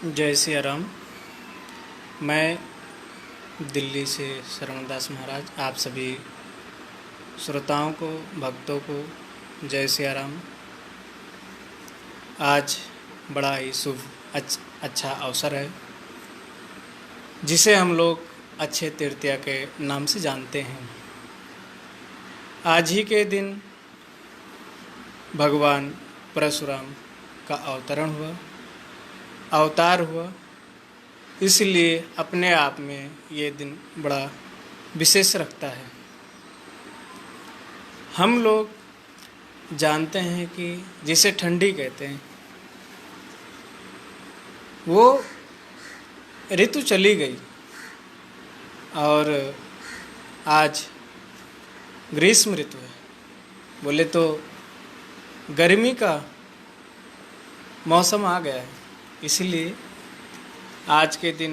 जय सिया राम। मैं दिल्ली से शरणदास महाराज आप सभी श्रोताओं को, भक्तों को जय सिया राम। आज बड़ा ही शुभ अच्छा अवसर है जिसे हम लोग अक्षय तृतीया के नाम से जानते हैं। आज ही के दिन भगवान परशुराम का अवतार हुआ, इसलिए अपने आप में ये दिन बड़ा विशेष रखता है। हम लोग जानते हैं कि जिसे ठंडी कहते हैं वो ऋतु चली गई और आज ग्रीष्म ऋतु है। बोले तो गर्मी का मौसम आ गया है, इसलिए आज के दिन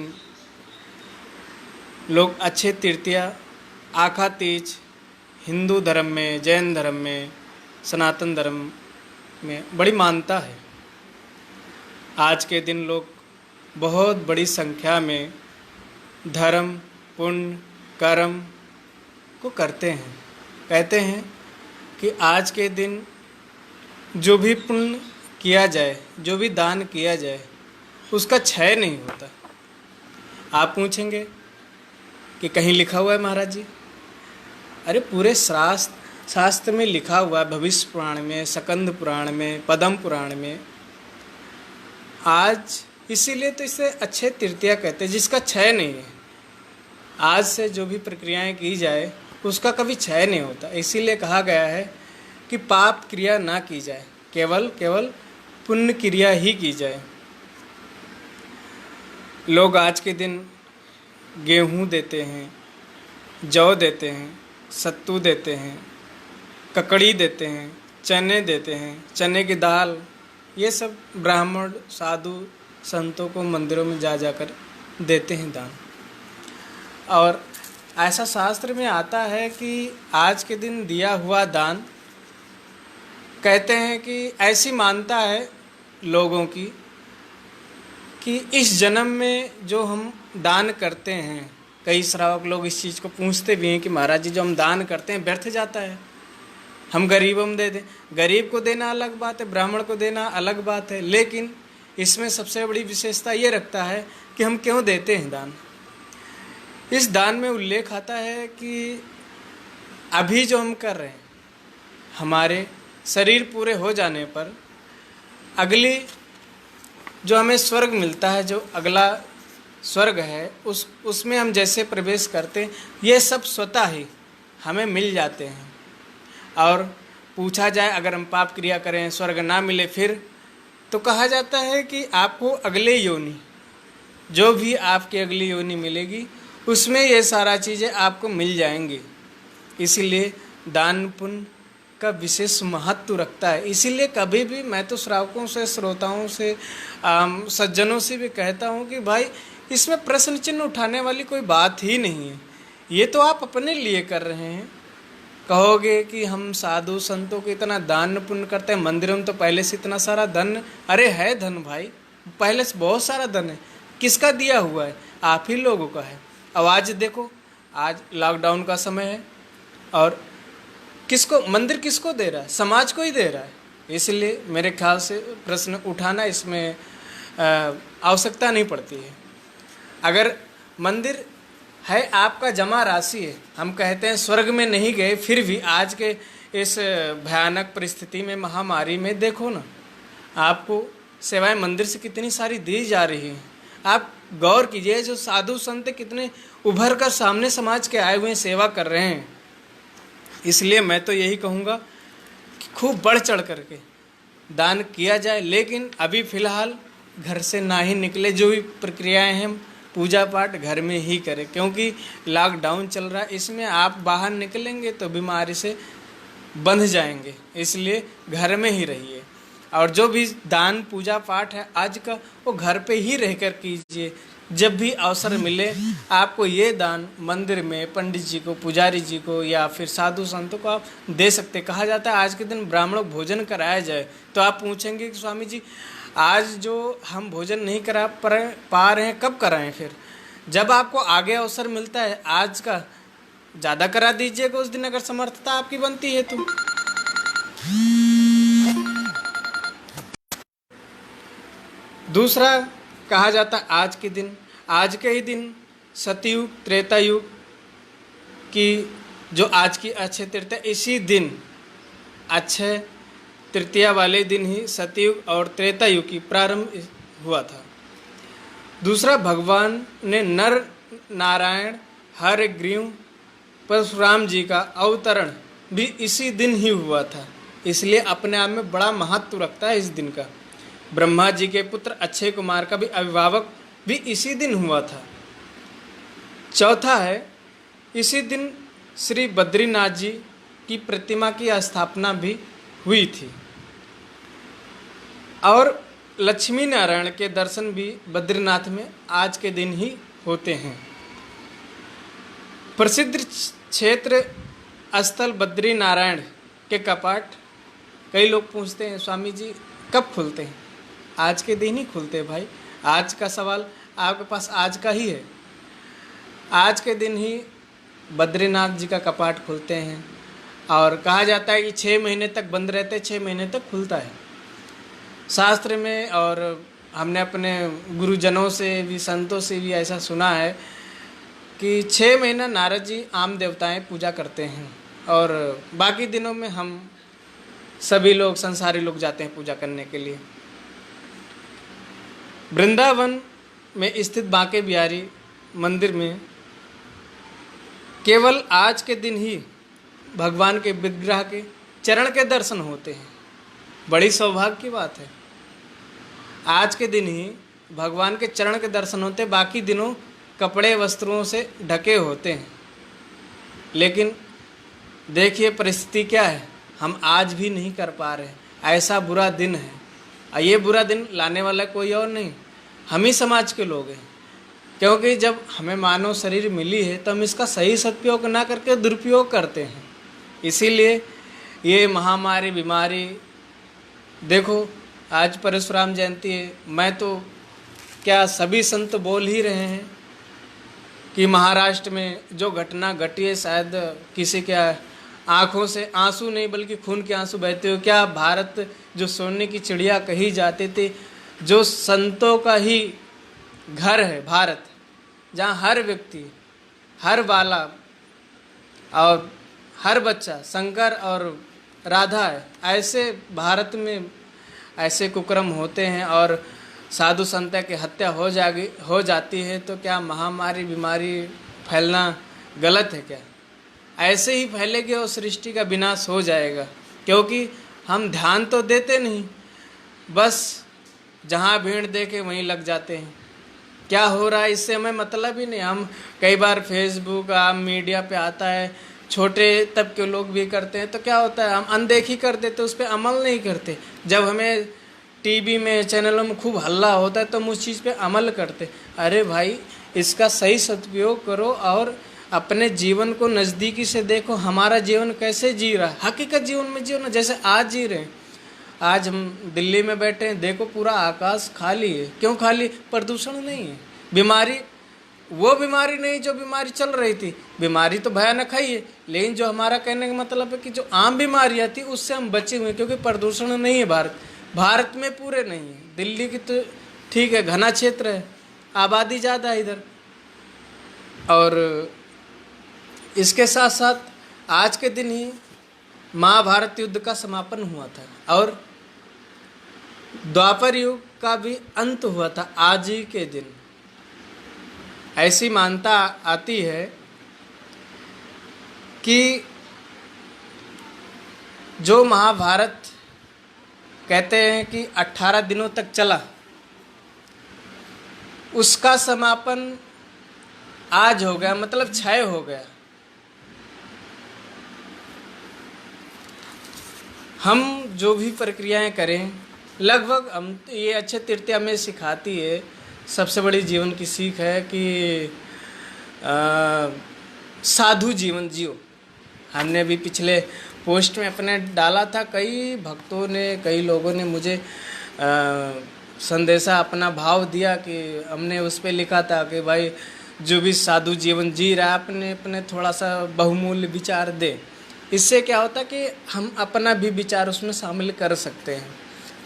लोग अक्षय तृतीया, आखा तीज हिंदू धर्म में, जैन धर्म में, सनातन धर्म में बड़ी मान्यता है। आज के दिन लोग बहुत बड़ी संख्या में धर्म, पुण्य, कर्म को करते हैं। कहते हैं कि आज के दिन जो भी पुण्य किया जाए, जो भी दान किया जाए, उसका क्षय नहीं होता। आप पूछेंगे कि कहीं लिखा हुआ है महाराज जी? अरे पूरे शास्त्र में लिखा हुआ है, भविष्य पुराण में, स्कंद पुराण में, पद्म पुराण में। आज इसीलिए तो इसे अक्षय तृतीया कहते हैं, जिसका क्षय नहीं है। आज से जो भी प्रक्रियाएं की जाए उसका कभी क्षय नहीं होता। इसीलिए कहा गया है कि पाप क्रिया ना की जाए, केवल पुण्य क्रिया ही की जाए। लोग आज के दिन गेहूं देते हैं, जौ देते हैं, सत्तू देते हैं, ककड़ी देते हैं, चने देते हैं, चने की दाल, ये सब ब्राह्मण साधु संतों को मंदिरों में जा जाकर देते हैं दान। और ऐसा शास्त्र में आता है कि आज के दिन दिया हुआ दान, कहते हैं कि ऐसी मान्यता है लोगों की कि इस जन्म में जो हम दान करते हैं, कई श्रावक लोग इस चीज़ को पूछते भी हैं कि महाराज जी जो हम दान करते हैं व्यर्थ जाता है, हम गरीबों में दे दें। गरीब को देना अलग बात है, ब्राह्मण को देना अलग बात है, लेकिन इसमें सबसे बड़ी विशेषता ये रखता है कि हम क्यों देते हैं दान। इस दान में उल्लेख आता है कि अभी जो हम कर रहे हैं, हमारे शरीर पूरे हो जाने पर अगली जो हमें स्वर्ग मिलता है, जो अगला स्वर्ग है, उसमें हम जैसे प्रवेश करते हैं, ये सब स्वतः ही हमें मिल जाते हैं। और पूछा जाए अगर हम पाप क्रिया करें, स्वर्ग ना मिले फिर, तो कहा जाता है कि आपको अगले योनि, जो भी आपकी अगली योनि मिलेगी उसमें ये सारा चीज़ें आपको मिल जाएंगी। इसीलिए दान पुण्य का विशेष महत्व रखता है। इसीलिए कभी भी मैं तो श्रावकों से, श्रोताओं से, सज्जनों से भी कहता हूँ कि भाई इसमें प्रश्न चिन्ह उठाने वाली कोई बात ही नहीं है। ये तो आप अपने लिए कर रहे हैं। कहोगे कि हम साधु संतों को इतना दान पुण्य करते हैं, मंदिरों में तो पहले से इतना सारा धन, अरे है धन भाई, पहले से बहुत सारा धन है। किसका दिया हुआ है? आप ही लोगों का है। अब आज देखो, आज लॉकडाउन का समय है और मंदिर किसको दे रहा है? समाज को ही दे रहा है। इसलिए मेरे ख्याल से प्रश्न उठाना इसमें आवश्यकता नहीं पड़ती है। अगर मंदिर है आपका जमा राशि है, हम कहते हैं स्वर्ग में नहीं गए, फिर भी आज के इस भयानक परिस्थिति में, महामारी में देखो ना, आपको सेवाएं मंदिर से कितनी सारी दी जा रही हैं। आप गौर कीजिए, जो साधु संत कितने उभर कर सामने समाज के आए हुए हैं, सेवा कर रहे हैं। इसलिए मैं तो यही कहूँगा कि खूब बढ़ चढ़ करके दान किया जाए, लेकिन अभी फ़िलहाल घर से ना ही निकले। जो भी प्रक्रियाएं हैं, पूजा पाठ घर में ही करें, क्योंकि लॉकडाउन चल रहा है। इसमें आप बाहर निकलेंगे तो बीमारी से बंध जाएंगे, इसलिए घर में ही रहिए। और जो भी दान पूजा पाठ है आज का, वो घर पे ही रहकर कीजिए। जब भी अवसर मिले आपको ये दान मंदिर में पंडित जी को, पुजारी जी को या फिर साधु संतों को आप दे सकते। कहा जाता है आज के दिन ब्राह्मणों को भोजन कराया जाए, तो आप पूछेंगे कि स्वामी जी आज जो हम भोजन नहीं करा पा रहे हैं, कब कराएं फिर? जब आपको आगे अवसर मिलता है आज का, ज़्यादा करा दीजिएगा उस दिन, अगर समर्थता आपकी बनती है तो। दूसरा कहा जाता आज के दिन, आज के ही दिन सतयुग त्रेता युग की जो आज की अक्षय तृतीया, इसी दिन अक्षय तृतीया वाले दिन ही सतयुग और त्रेता युग की प्रारंभ हुआ था। दूसरा, भगवान ने नर नारायण हर ग्रीव परशुराम जी का अवतरण भी इसी दिन ही हुआ था, इसलिए अपने आप में बड़ा महत्व रखता है इस दिन का। ब्रह्मा जी के पुत्र अक्षय कुमार का भी अभिभावक भी इसी दिन हुआ था। चौथा है, इसी दिन श्री बद्रीनाथ जी की प्रतिमा की स्थापना भी हुई थी और लक्ष्मी नारायण के दर्शन भी बद्रीनाथ में आज के दिन ही होते हैं। प्रसिद्ध क्षेत्र स्थल बद्री नारायण के कपाट, कई लोग पूछते हैं स्वामी जी कब खुलते हैं? आज के दिन ही खुलते हैं भाई। आज का सवाल आपके पास आज का ही है। आज के दिन ही बद्रीनाथ जी का कपाट खुलते हैं और कहा जाता है कि 6 महीने तक बंद रहते, 6 महीने तक खुलता है शास्त्र में। और हमने अपने गुरुजनों से भी, संतों से भी ऐसा सुना है कि 6 महीना नारद जी आम देवताएं पूजा करते हैं और बाकी दिनों में हम सभी लोग, संसारी लोग जाते हैं पूजा करने के लिए। वृंदावन में स्थित बांके बिहारी मंदिर में केवल आज के दिन ही भगवान के विग्रह के चरण के दर्शन होते हैं। बड़ी सौभाग्य की बात है। आज के दिन ही भगवान के चरण के दर्शन होते, बाकी दिनों कपड़े वस्त्रों से ढके होते हैं। लेकिन देखिए परिस्थिति क्या है, हम आज भी नहीं कर पा रहे। ऐसा बुरा दिन है, और ये बुरा दिन लाने वाला कोई और नहीं, हम ही समाज के लोग हैं। क्योंकि जब हमें मानव शरीर मिली है तो हम इसका सही सदुपयोग ना करके दुरुपयोग करते हैं। इसीलिए ये महामारी, बीमारी, देखो आज परशुराम जयंती है, मैं तो क्या सभी संत बोल ही रहे हैं कि महाराष्ट्र में जो घटना घटी है, शायद किसी के आँखों से आंसू नहीं बल्कि खून के आंसू बहते हो। क्या भारत जो सोने की चिड़िया कही जाती थी, जो संतों का ही घर है भारत, जहाँ हर व्यक्ति, हर बाला और हर बच्चा शंकर और राधा है, ऐसे भारत में ऐसे कुकर्म होते हैं और साधु संत की हत्या हो जाती है, तो क्या महामारी बीमारी फैलना गलत है क्या? ऐसे ही फैलेगी और सृष्टि का विनाश हो जाएगा, क्योंकि हम ध्यान तो देते नहीं, बस जहाँ भीड़ देखे वहीं लग जाते हैं। क्या हो रहा है इससे हमें मतलब ही नहीं। हम कई बार फेसबुक आम मीडिया पे आता है, छोटे तब के लोग भी करते हैं, तो क्या होता है हम अनदेखी कर देते, उस पर अमल नहीं करते। जब हमें टीवी में, चैनलों में खूब हल्ला होता है तो हम उस चीज़ पे अमल करते। अरे भाई, इसका सही सदुपयोग करो और अपने जीवन को नज़दीकी से देखो, हमारा जीवन कैसे जी रहा है, हकीकत जीवन में जियो ना, जैसे आज जी रहे हैं। आज हम दिल्ली में बैठे हैं, देखो पूरा आकाश खाली है। क्यों खाली? प्रदूषण नहीं है। बीमारी, वो बीमारी नहीं जो बीमारी चल रही थी। बीमारी तो भयानक ही है, लेकिन जो हमारा कहने का मतलब है कि जो आम बीमारियाँ थी उससे हम बचे हुए, क्योंकि प्रदूषण नहीं है भारत में पूरे नहीं है। दिल्ली की तो ठीक है, घना क्षेत्र है, आबादी ज़्यादा है इधर। और इसके साथ साथ आज के दिन ही महाभारत युद्ध का समापन हुआ था और द्वापर युग का भी अंत हुआ था आज ही के दिन। ऐसी मान्यता आती है कि जो महाभारत कहते हैं कि 18 दिनों तक चला, उसका समापन आज हो गया, मतलब क्षय हो गया। हम जो भी प्रक्रियाएं करें, लगभग हम ये अक्षय तृतीया में सिखाती है, सबसे बड़ी जीवन की सीख है कि साधु जीवन जियो। हमने भी पिछले पोस्ट में अपने डाला था, कई भक्तों ने, कई लोगों ने मुझे संदेशा अपना भाव दिया कि हमने उस पर लिखा था कि भाई जो भी साधु जीवन जी रहा है अपने अपने थोड़ा सा बहुमूल्य विचार दे। इससे क्या होता है कि हम अपना भी विचार उसमें शामिल कर सकते हैं।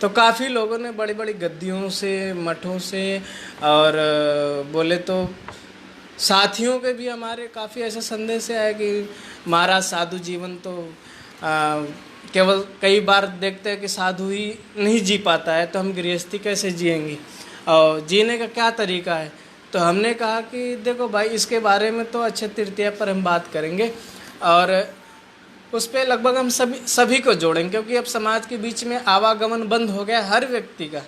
तो काफ़ी लोगों ने बड़ी बड़ी गद्दियों से, मठों से और बोले तो साथियों के भी हमारे काफ़ी ऐसे संदेश आए कि महाराज साधु जीवन तो केवल कई बार देखते हैं कि साधु ही नहीं जी पाता है, तो हम गृहस्थी कैसे जिएंगे और जीने का क्या तरीका है। तो हमने कहा कि देखो भाई, इसके बारे में तो अक्षय तृतीया पर हम बात करेंगे और उस पर लगभग हम सभी को जोड़ेंगे, क्योंकि अब समाज के बीच में आवागमन बंद हो गया हर व्यक्ति का।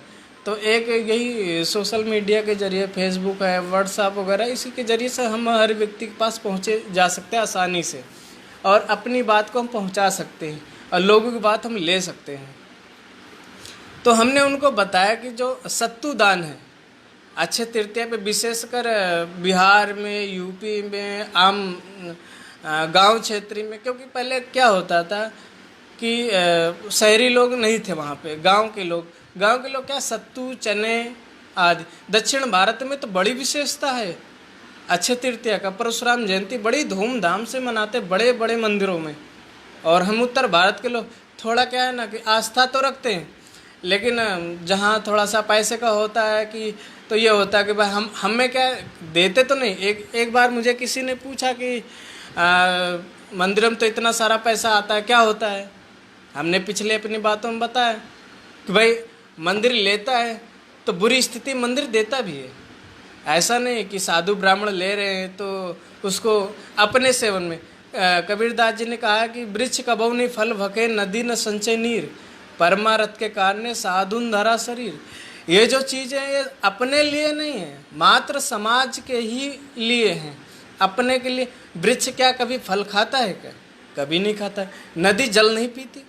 तो एक यही सोशल मीडिया के जरिए, फेसबुक है, व्हाट्सएप वगैरह, इसी के जरिए से हम हर व्यक्ति के पास पहुँचे जा सकते हैं आसानी से और अपनी बात को हम पहुँचा सकते हैं और लोगों की बात हम ले सकते हैं। तो हमने उनको बताया कि जो सत्तू दान है अक्षय तृतीया पे, विशेषकर बिहार में, यूपी में, आम गांव क्षेत्र में, क्योंकि पहले क्या होता था कि शहरी लोग नहीं थे वहाँ पे, गांव के लोग क्या सत्तू, चने आदि। दक्षिण भारत में तो बड़ी विशेषता है अक्षय तृतीया का। परशुराम जयंती बड़ी धूमधाम से मनाते बड़े बड़े मंदिरों में, और हम उत्तर भारत के लोग थोड़ा क्या है ना कि आस्था तो रखते हैं, लेकिन जहाँ थोड़ा सा पैसे का होता है कि तो ये होता है कि भाई हमें क्या देते तो नहीं। एक बार मुझे किसी ने पूछा कि मंदिर में तो इतना सारा पैसा आता है, क्या होता है। हमने पिछले अपनी बातों में बताया कि भाई मंदिर लेता है तो बुरी स्थिति मंदिर देता भी है। ऐसा नहीं कि साधु ब्राह्मण ले रहे हैं तो उसको अपने सेवन में। कबीरदास जी ने कहा कि वृक्ष कबहु नहीं फल भके, नदी न संचय नीर, परमारथ के कारण साधुन धरा शरीर। ये जो चीज़ें ये अपने लिए नहीं है, मात्र समाज के ही लिए हैं, अपने के लिए। वृक्ष क्या कभी फल खाता है क्या? कभी नहीं खाता है। नदी जल नहीं पीती।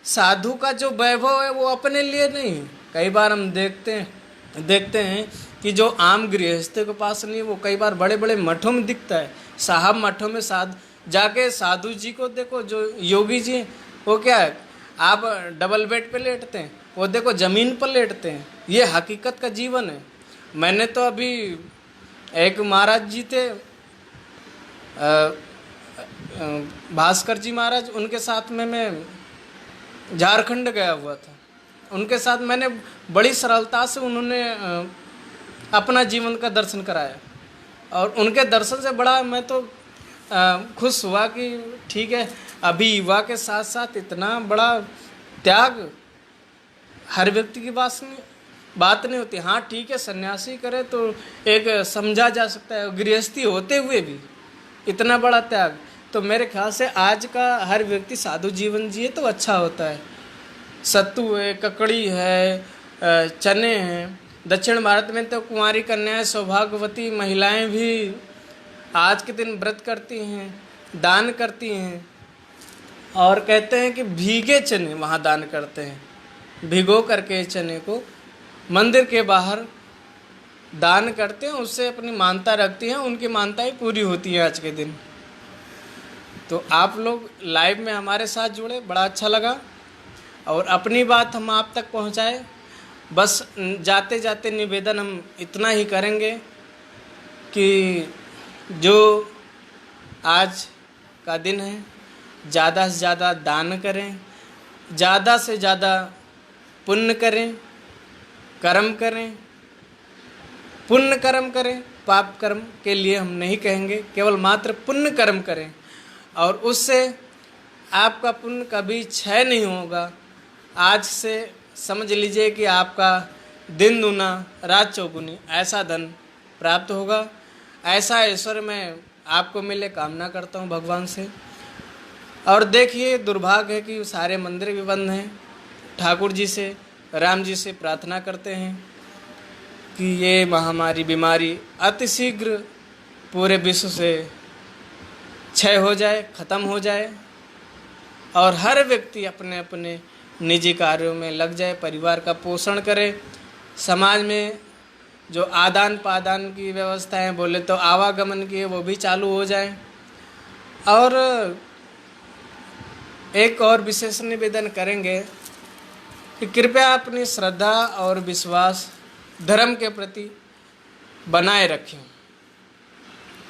साधु का जो वैभव है वो अपने लिए नहीं है। कई बार हम देखते हैं कि जो आम गृहस्थों के पास नहीं, वो कई बार बड़े बड़े मठों में दिखता है। साहब मठों में जाके साधु जी को देखो, जो योगी जी वो क्या है, आप डबल बेड पे लेटते हैं, वो देखो ज़मीन पर लेटते हैं। ये हकीकत का जीवन है। मैंने तो अभी एक महाराज जी थे, भास्कर जी महाराज, उनके साथ में मैं झारखंड गया हुआ था। उनके साथ मैंने बड़ी सरलता से उन्होंने अपना जीवन का दर्शन कराया, और उनके दर्शन से बड़ा मैं तो खुश हुआ कि ठीक है, अभी युवा के साथ साथ इतना बड़ा त्याग हर व्यक्ति की बात नहीं होती। हाँ ठीक है, सन्यासी करे तो एक समझा जा सकता है, गृहस्थी होते हुए भी इतना बड़ा त्याग। तो मेरे ख्याल से आज का हर व्यक्ति साधु जीवन जिए तो अच्छा होता है। सत्तू है, ककड़ी है, चने हैं। दक्षिण भारत में तो कुंवारी कन्याएं, सौभाग्यवती महिलाएं भी आज के दिन व्रत करती हैं, दान करती हैं, और कहते हैं कि भीगे चने वहाँ दान करते हैं। भिगो करके चने को मंदिर के बाहर दान करते हैं, उससे अपनी मानता रखती हैं, उनकी मानताएं पूरी होती हैं आज के दिन। तो आप लोग लाइव में हमारे साथ जुड़े, बड़ा अच्छा लगा, और अपनी बात हम आप तक पहुंचाए। बस जाते जाते निवेदन हम इतना ही करेंगे कि जो आज का दिन है, ज़्यादा से ज़्यादा दान करें, ज़्यादा से ज़्यादा पुण्य करें, कर्म करें, पुण्य कर्म करें। पाप कर्म के लिए हम नहीं कहेंगे, केवल मात्र पुण्य कर्म करें, और उससे आपका पुण्य कभी क्षय नहीं होगा। आज से समझ लीजिए कि आपका दिन दूना रात चौगुनी ऐसा धन प्राप्त होगा। ऐसा ऐश्वर्य मैं आपको मिले कामना करता हूँ भगवान से। और देखिए, दुर्भाग्य है कि सारे मंदिर भी बंद हैं। ठाकुर जी से, राम जी से प्रार्थना करते हैं कि ये महामारी बीमारी अतिशीघ्र पूरे विश्व से क्षय हो जाए, ख़त्म हो जाए, और हर व्यक्ति अपने अपने निजी कार्यों में लग जाए, परिवार का पोषण करे। समाज में जो आदान प्रदान की व्यवस्थाएं बोले तो आवागमन की, वो भी चालू हो जाए। और एक और विशेष निवेदन करेंगे कि कृपया अपनी श्रद्धा और विश्वास धर्म के प्रति बनाए रखें,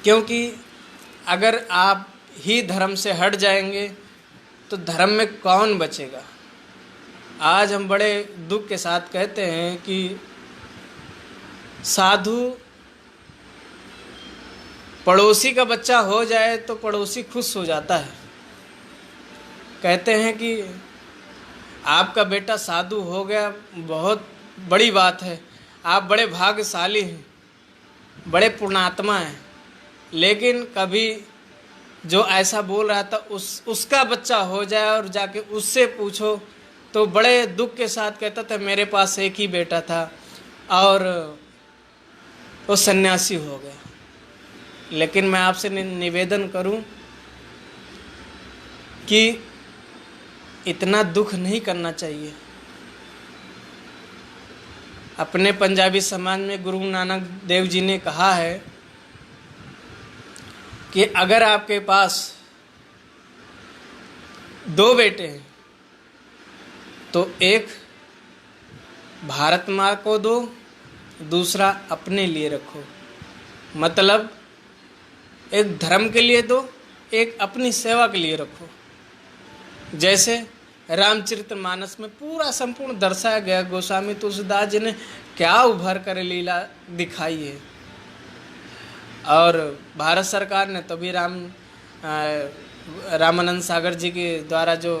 क्योंकि अगर आप ही धर्म से हट जाएंगे तो धर्म में कौन बचेगा। आज हम बड़े दुख के साथ कहते हैं कि साधु पड़ोसी का बच्चा हो जाए तो पड़ोसी खुश हो जाता है। कहते हैं कि आपका बेटा साधु हो गया, बहुत बड़ी बात है, आप बड़े भाग्यशाली हैं, बड़े पुण्यात्मा हैं। लेकिन कभी जो ऐसा बोल रहा था उसका बच्चा हो जाए और जाके उससे पूछो तो बड़े दुख के साथ कहता था मेरे पास एक ही बेटा था और वो सन्यासी हो गया। लेकिन मैं आपसे निवेदन करूं कि इतना दुख नहीं करना चाहिए। अपने पंजाबी समाज में गुरु नानक देव जी ने कहा है कि अगर आपके पास 2 बेटे हैं तो एक भारत माँ को दो, दूसरा अपने लिए रखो। मतलब एक धर्म के लिए दो, एक अपनी सेवा के लिए रखो। जैसे रामचरितमानस में पूरा संपूर्ण दर्शाया गया, गोस्वामी तुलसीदास जी ने क्या उभर कर लीला दिखाई है। और भारत सरकार ने तो भी रामानंद सागर जी के द्वारा जो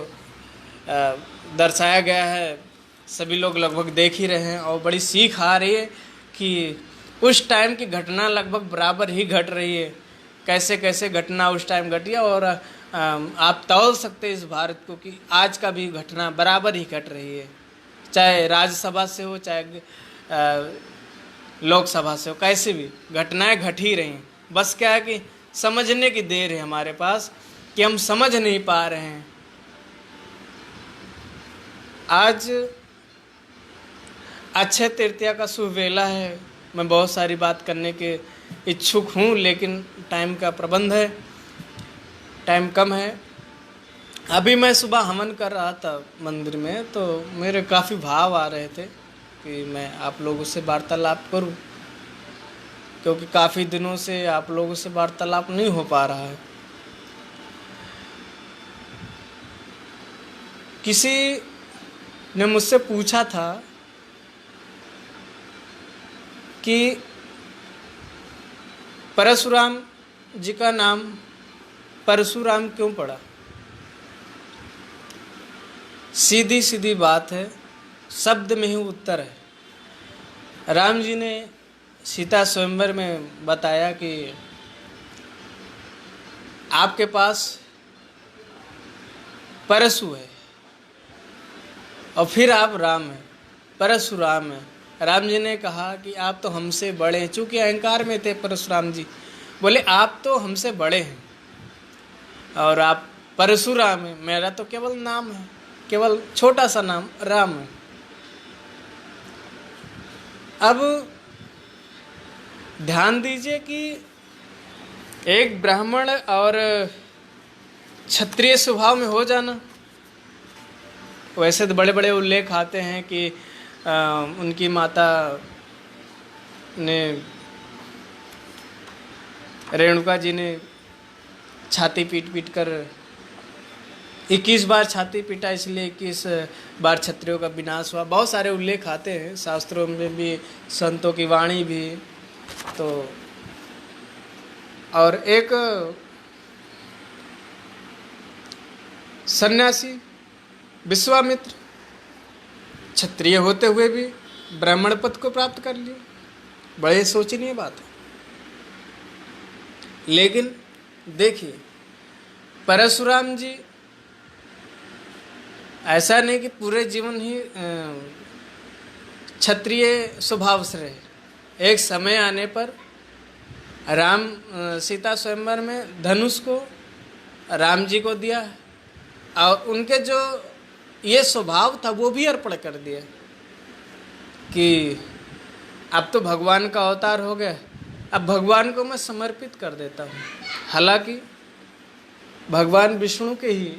दर्शाया गया है सभी लोग लगभग देख ही रहे हैं और बड़ी सीख आ रही है कि उस टाइम की घटना लगभग बराबर ही घट रही है। कैसे कैसे घटना उस टाइम घटी है और आप तौल सकते हैं इस भारत को कि आज का भी घटना बराबर ही घट रही है, चाहे राज्यसभा से हो चाहे लोकसभा से हो, कैसे भी घटनाएं घट ही रही हैं। बस क्या है कि समझने की देर है हमारे पास कि हम समझ नहीं पा रहे हैं। आज अक्षय तृतीया का शुभ वेला है। मैं बहुत सारी बात करने के इच्छुक हूँ लेकिन टाइम का प्रबंध है, टाइम कम है। अभी मैं सुबह हवन कर रहा था मंदिर में तो मेरे काफ़ी भाव आ रहे थे कि मैं आप लोगों से वार्तालाप करूं, क्योंकि काफ़ी दिनों से आप लोगों से वार्तालाप नहीं हो पा रहा है। किसी ने मुझसे पूछा था कि परशुराम जी का नाम परशुराम क्यों पड़ा। सीधी सीधी बात है, शब्द में ही उत्तर है। राम जी ने सीता स्वयंवर में बताया कि आपके पास परशु है और फिर आप राम हैं, परशुराम हैं। राम जी ने कहा कि आप तो हमसे बड़े हैं, चूँकि अहंकार में थे परशुराम जी, बोले आप तो हमसे बड़े हैं और आप परशुराम हैं, मेरा तो केवल नाम है, केवल छोटा सा नाम राम है। अब ध्यान दीजिए कि एक ब्राह्मण और क्षत्रिय स्वभाव में हो जाना, वैसे तो बड़े बड़े उल्लेख आते हैं कि उनकी माता ने रेणुका जी ने छाती पीट पीट कर 21 बार छाती पीटा, इसलिए 21 बार क्षत्रियों का विनाश हुआ। बहुत सारे उल्लेख आते हैं शास्त्रों में भी, संतों की वाणी भी। तो और एक सन्यासी विश्वामित्र क्षत्रिय होते हुए भी ब्राह्मण पद को प्राप्त कर लिया, बड़े सोचनीय बात है। लेकिन देखिए परशुराम जी ऐसा नहीं कि पूरे जीवन ही क्षत्रिय स्वभाव से रहे। एक समय आने पर राम सीता स्वयंवर में धनुष को राम जी को दिया और उनके जो ये स्वभाव था वो भी अर्पण कर दिया कि अब तो भगवान का अवतार हो गया, अब भगवान को मैं समर्पित कर देता हूँ। हालांकि भगवान विष्णु के ही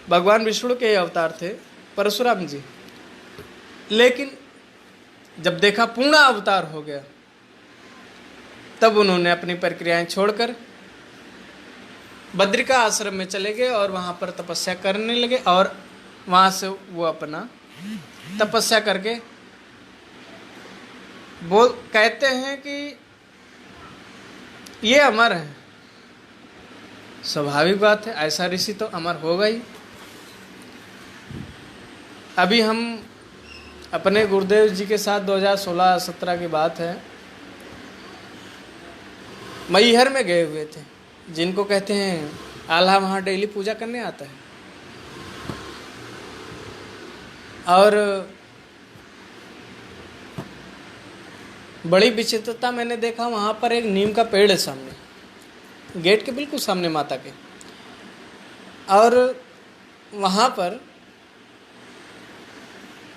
भगवान विष्णु के ही अवतार थे परशुराम जी, लेकिन जब देखा पूर्ण अवतार हो गया, तब उन्होंने अपनी प्रक्रियाएं छोड़कर बद्रिका आश्रम में चले गए और वहाँ पर तपस्या करने लगे। और वहाँ से वो अपना तपस्या करके बोल कहते हैं कि ये अमर है। स्वाभाविक बात है, ऐसा ऋषि तो अमर होगा ही। अभी हम अपने गुरुदेव जी के साथ 2016-17 की बात है, मैहर में गए हुए थे, जिनको कहते हैं आल्हा वहाँ डेली पूजा करने आता है। और बड़ी विचित्रता मैंने देखा, वहाँ पर एक नीम का पेड़ है सामने, गेट के बिल्कुल सामने माता के। और वहाँ पर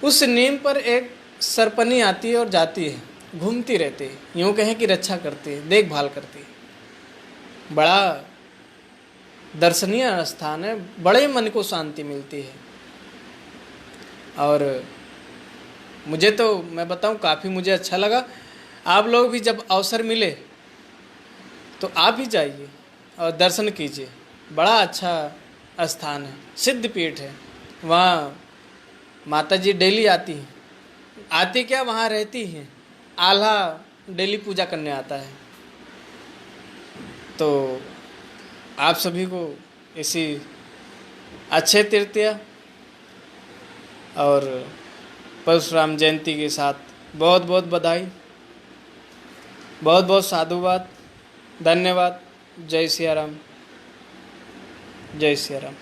उस नीम पर एक सरपनी आती है और जाती है, घूमती रहती है, यूँ कहें कि रक्षा करती है, देखभाल करती है। बड़ा दर्शनीय स्थान है, बड़े मन को शांति मिलती है। और मुझे तो मैं बताऊं काफ़ी मुझे अच्छा लगा। आप लोग भी जब अवसर मिले तो आप ही जाइए और दर्शन कीजिए। बड़ा अच्छा स्थान है, सिद्ध पीठ है। वहाँ माता जी डेली आती हैं, आती क्या वहाँ रहती हैं। आल्हा डेली पूजा करने आता है। तो आप सभी को इसी अच्छे तृतीया और परशुराम जयंती के साथ बहुत बहुत बधाई, बहुत बहुत साधुवाद, धन्यवाद। जय सिया राम, जय सिया राम।